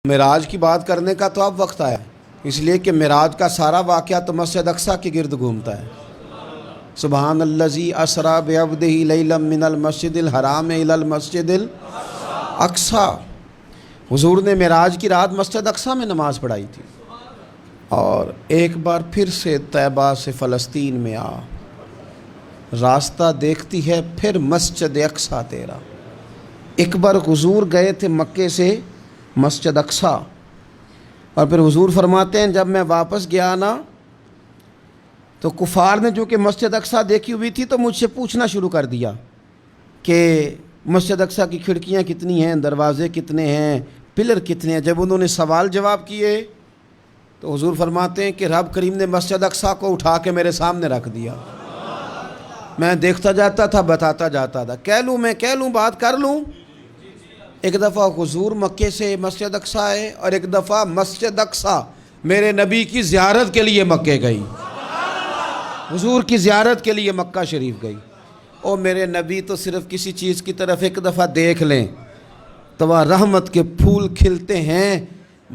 معراج کی بات کرنے کا تو اب وقت آیا، اس لیے کہ معراج کا سارا واقعہ تو مسجد اقصیٰ کے گرد گھومتا ہے۔ سبحان الذی اسریٰ بعبدہ لیلا من المسجد الحرام الی المسجد الاقصیٰ۔ حضور نے معراج کی رات مسجد اقصیٰ میں نماز پڑھائی تھی، اور ایک بار پھر سے طیبہ سے فلسطین میں آ، راستہ دیکھتی ہے پھر مسجد اقصیٰ تیرا۔ ایک بار حضور گئے تھے مکے سے مسجد اقصیٰ، اور پھر حضور فرماتے ہیں جب میں واپس گیا نا تو کفار نے جو کہ مسجد اقصیٰ دیکھی ہوئی تھی تو مجھ سے پوچھنا شروع کر دیا کہ مسجد اقصیٰ کی کھڑکیاں کتنی ہیں، دروازے کتنے ہیں، پلر کتنے ہیں۔ جب انہوں نے سوال جواب کیے تو حضور فرماتے ہیں کہ رب کریم نے مسجد اقصیٰ کو اٹھا کے میرے سامنے رکھ دیا۔ میں دیکھتا جاتا تھا، بتاتا جاتا تھا، کہہ لوں بات کر لوں۔ ایک دفعہ حضور مکے سے مسجد اقصیٰ آئے، اور ایک دفعہ مسجد اقصیٰ میرے نبی کی زیارت کے لیے مکے گئی، حضور کی زیارت کے لیے مکہ شریف گئی۔ اور میرے نبی تو صرف کسی چیز کی طرف ایک دفعہ دیکھ لیں تو وہاں رحمت کے پھول کھلتے ہیں۔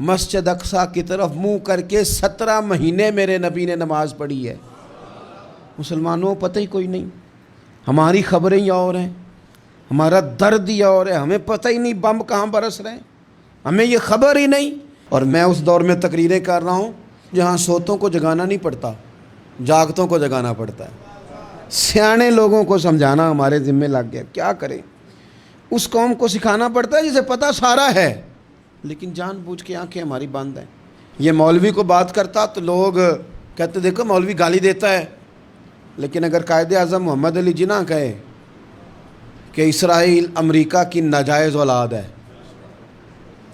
مسجد اقصیٰ کی طرف منہ کر کے 17 مہینے میرے نبی نے نماز پڑھی ہے۔ مسلمانوں پتہ ہی کوئی نہیں، ہماری خبریں ہی اور ہیں، ہمارا درد ہی اور ہے، ہمیں پتہ ہی نہیں بم کہاں برس رہے ہیں، ہمیں یہ خبر ہی نہیں۔ اور میں اس دور میں تقریریں کر رہا ہوں جہاں سوتوں کو جگانا نہیں پڑتا، جاگتوں کو جگانا پڑتا ہے۔ سیانے لوگوں کو سمجھانا ہمارے ذمہ لگ گیا، کیا کریں؟ اس قوم کو سکھانا پڑتا ہے جسے پتہ سارا ہے، لیکن جان بوجھ کے آنکھیں ہماری بند ہیں۔ یہ مولوی کو بات کرتا تو لوگ کہتے دیکھو مولوی گالی دیتا ہے، لیکن اگر قائد اعظم محمد علی جناح کہے کہ اسرائیل امریکہ کی ناجائز اولاد ہے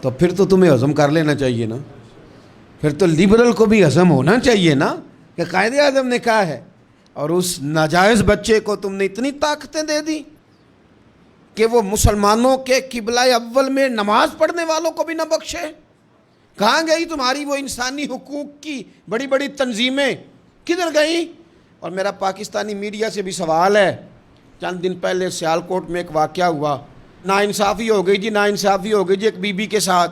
تو پھر تو تمہیں ہضم کر لینا چاہیے نا، پھر تو لبرل کو بھی ہضم ہونا چاہیے نا کہ قائد اعظم نے کہا ہے، اور اس ناجائز بچے کو تم نے اتنی طاقتیں دے دی کہ وہ مسلمانوں کے قبلہ اول میں نماز پڑھنے والوں کو بھی نہ بخشے۔ کہاں گئی تمہاری وہ انسانی حقوق کی بڑی بڑی تنظیمیں، کدھر گئیں؟ اور میرا پاکستانی میڈیا سے بھی سوال ہے، چند دن پہلے سیالکوٹ میں ایک واقعہ ہوا، ناانصافی ہو گئی ناانصافی ہو گئی جی ایک بی بی کے ساتھ۔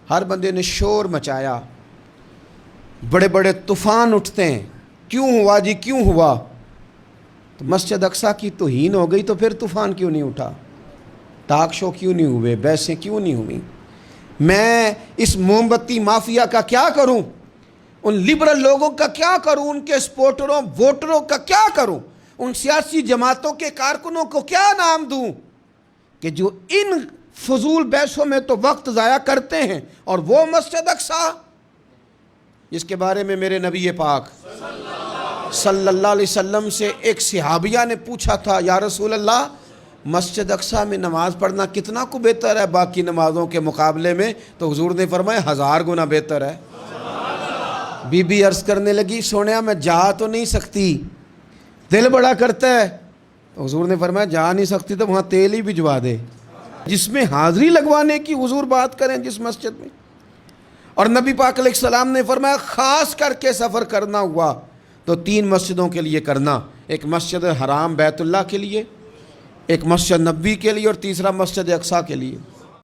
ہر بندے نے شور مچایا، بڑے بڑے طوفان اٹھتے ہیں، کیوں ہوا جی کیوں ہوا؟ تو مسجد اقصیٰ کی توہین ہو گئی تو پھر طوفان کیوں نہیں اٹھا؟ ٹاک شو کیوں نہیں ہوئے؟ بحثیں کیوں نہیں ہوئی؟ میں اس موم بتی مافیا کا کیا کروں؟ ان لبرل لوگوں کا کیا کروں؟ ان کے سپورٹروں ووٹروں کا کیا کروں؟ ان سیاسی جماعتوں کے کارکنوں کو کیا نام دوں کہ جو ان فضول بحثوں میں تو وقت ضائع کرتے ہیں، اور وہ مسجد اقصیٰ جس کے بارے میں میرے نبی پاک صلی اللہ علیہ وسلم سے ایک صحابیہ نے پوچھا تھا، یا رسول اللہ مسجد اقصیٰ میں نماز پڑھنا کتنا کو بہتر ہے باقی نمازوں کے مقابلے میں؟ تو حضور نے فرمایا 1000 گنا بہتر ہے۔ بی بی عرض کرنے لگی سونیا میں جا تو نہیں سکتی، دل بڑا کرتا ہے۔ تو حضور نے فرمایا جا نہیں سکتی تو وہاں تیل ہی بھجوا دے، جس میں حاضری لگوانے کی حضور بات کریں جس مسجد میں۔ اور نبی پاک علیہ السلام نے فرمایا خاص کر کے سفر کرنا ہوا تو 3 مسجدوں کے لیے کرنا، ایک مسجد حرام بیت اللہ کے لیے، ایک مسجد نبوی کے لیے، اور تیسرا مسجد اقصیٰ کے لیے۔